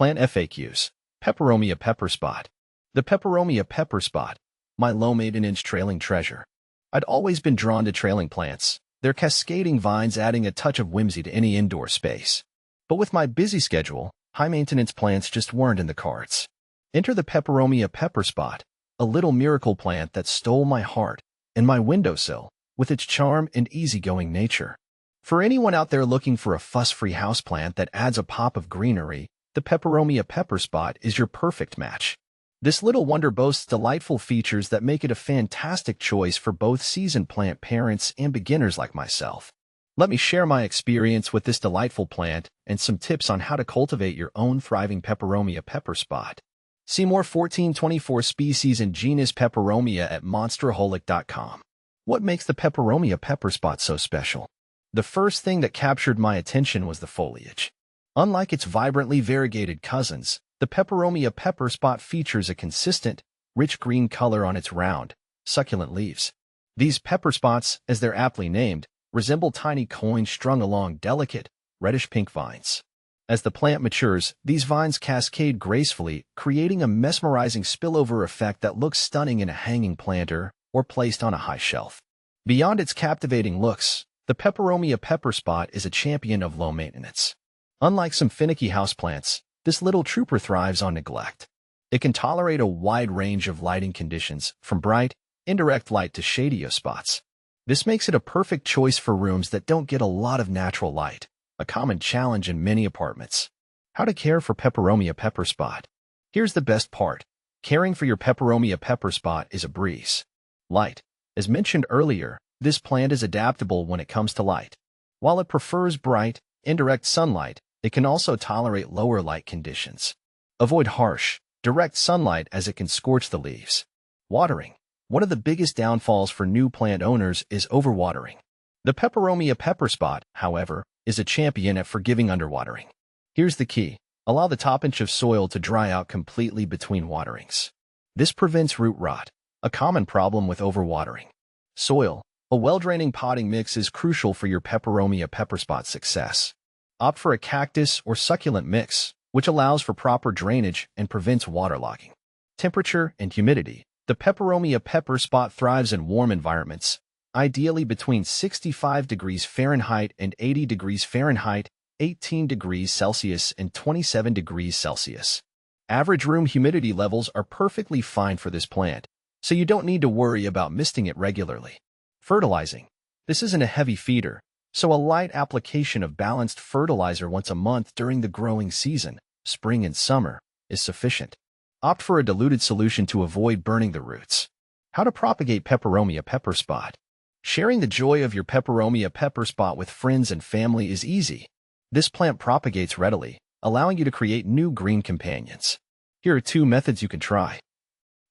Plant FAQs. Peperomia Pepperspot. The Peperomia Pepperspot, my low maintenance trailing treasure. I'd always been drawn to trailing plants, their cascading vines adding a touch of whimsy to any indoor space. But with my busy schedule, high-maintenance plants just weren't in the cards. Enter the Peperomia Pepperspot, a little miracle plant that stole my heart and my windowsill with its charm and easygoing nature. For anyone out there looking for a fuss-free houseplant that adds a pop of greenery, the Peperomia Pepperspot is your perfect match. This little wonder boasts delightful features that make it a fantastic choice for both seasoned plant parents and beginners like myself. Let me share my experience with this delightful plant and some tips on how to cultivate your own thriving Peperomia Pepperspot. See more 1424 species and genus Peperomia at monsterholic.com. What makes the Peperomia Pepperspot so special? The first thing that captured my attention was the foliage. Unlike its vibrantly variegated cousins, the Peperomia Pepperspot features a consistent, rich green color on its round, succulent leaves. These pepperspots, as they're aptly named, resemble tiny coins strung along delicate, reddish-pink vines. As the plant matures, these vines cascade gracefully, creating a mesmerizing spillover effect that looks stunning in a hanging planter or placed on a high shelf. Beyond its captivating looks, the Peperomia Pepperspot is a champion of low maintenance. Unlike some finicky houseplants, this little trooper thrives on neglect. It can tolerate a wide range of lighting conditions, from bright, indirect light to shadier spots. This makes it a perfect choice for rooms that don't get a lot of natural light, a common challenge in many apartments. How to care for Peperomia Pepperspot. Here's the best part. Caring for your Peperomia Pepperspot is a breeze. Light. As mentioned earlier, this plant is adaptable when it comes to light. While it prefers bright, indirect sunlight, it can also tolerate lower light conditions. Avoid harsh, direct sunlight as it can scorch the leaves. Watering. One of the biggest downfalls for new plant owners is overwatering. The Peperomia Pepperspot, however, is a champion at forgiving underwatering. Here's the key. Allow the top inch of soil to dry out completely between waterings. This prevents root rot, a common problem with overwatering. Soil. A well-draining potting mix is crucial for your Peperomia Pepperspot success. Opt for a cactus or succulent mix, which allows for proper drainage and prevents waterlogging. Temperature and humidity. The Peperomia Pepperspot thrives in warm environments, ideally between 65 degrees Fahrenheit and 80 degrees Fahrenheit, 18 degrees Celsius and 27 degrees Celsius. Average room humidity levels are perfectly fine for this plant, so you don't need to worry about misting it regularly. Fertilizing. This isn't a heavy feeder, so a light application of balanced fertilizer once a month during the growing season, spring and summer, is sufficient. Opt for a diluted solution to avoid burning the roots. How to propagate Peperomia Pepperspot. Sharing the joy of your Peperomia Pepperspot with friends and family is easy. This plant propagates readily, allowing you to create new green companions. Here are 2 methods you can try.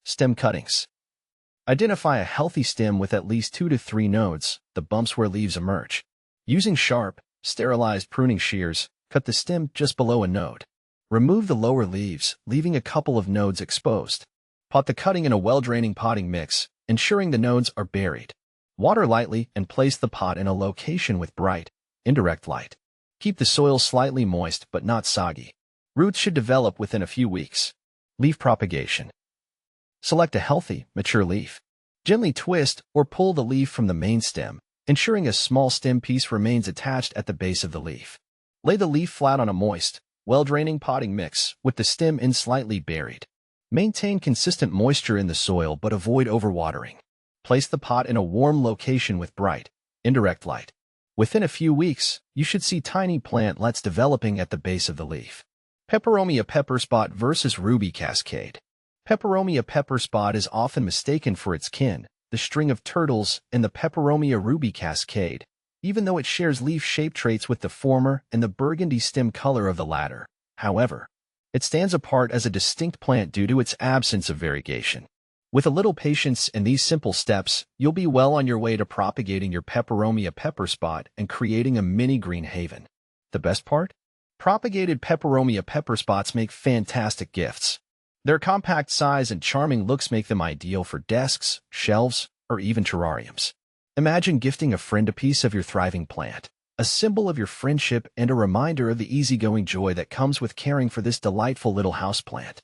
Stem cuttings. Identify a healthy stem with at least 2 to 3 nodes, the bumps where leaves emerge. Using sharp, sterilized pruning shears, cut the stem just below a node. Remove the lower leaves, leaving a couple of nodes exposed. Pot the cutting in a well-draining potting mix, ensuring the nodes are buried. Water lightly and place the pot in a location with bright, indirect light. Keep the soil slightly moist but not soggy. Roots should develop within a few weeks. Leaf propagation. Select a healthy, mature leaf. Gently twist or pull the leaf from the main stem, ensuring a small stem piece remains attached at the base of the leaf. Lay the leaf flat on a moist, well-draining potting mix with the stem end slightly buried. Maintain consistent moisture in the soil but avoid overwatering. Place the pot in a warm location with bright, indirect light. Within a few weeks, you should see tiny plantlets developing at the base of the leaf. Peperomia Pepperspot versus Ruby Cascade. Peperomia Pepperspot is often mistaken for its kin, the string of turtles and the Peperomia Ruby Cascade, even though it shares leaf shape traits with the former and the burgundy stem color of the latter. However, it stands apart as a distinct plant due to its absence of variegation. With a little patience and these simple steps, you'll be well on your way to propagating your Peperomia Pepperspot and creating a mini green haven. The best part? Propagated Peperomia Pepperspots make fantastic gifts. Their compact size and charming looks make them ideal for desks, shelves, or even terrariums. Imagine gifting a friend a piece of your thriving plant, a symbol of your friendship and a reminder of the easygoing joy that comes with caring for this delightful little houseplant.